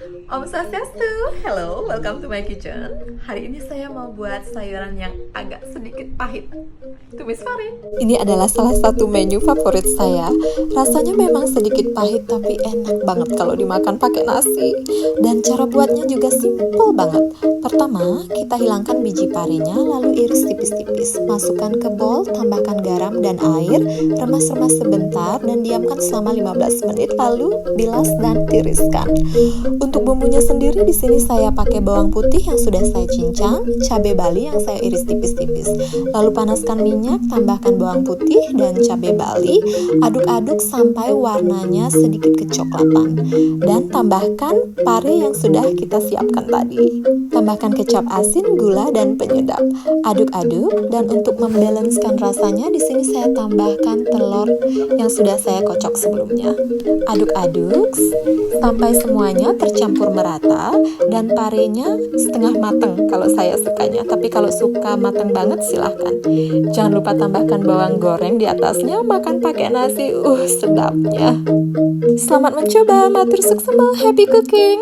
Om Swastiastu, hello, welcome to my kitchen. Hari ini saya mau buat sayuran yang agak sedikit pahit. Tumis pare. Ini adalah salah satu menu favorit saya. Rasanya memang sedikit pahit tapi enak banget kalau dimakan pakai nasi. Dan cara buatnya juga simple banget. Pertama, kita hilangkan biji parenya lalu iris tipis-tipis. Masukkan ke bowl, tambahkan garam dan air, remas-remas sebentar dan diamkan selama 15 menit lalu bilas dan tiriskan. Untuk bumbunya sendiri di sini saya pakai bawang putih yang sudah saya cincang, cabai bali yang saya iris tipis-tipis. Lalu panaskan minyak, tambahkan bawang putih dan cabai bali, aduk-aduk sampai warnanya sedikit kecoklatan. Dan tambahkan pare yang sudah kita siapkan tadi. Tambahkan kecap asin, gula dan penyedap. Aduk-aduk dan untuk membalanskan rasanya di sini saya tambahkan telur yang sudah saya kocok sebelumnya. Aduk-aduk sampai semuanya tercampur merata dan parenya setengah matang kalau saya sukanya, tapi kalau suka matang banget silahkan. Jangan lupa tambahkan bawang goreng di atasnya, makan pakai nasi, sedapnya. Selamat mencoba, matur suksema, happy cooking!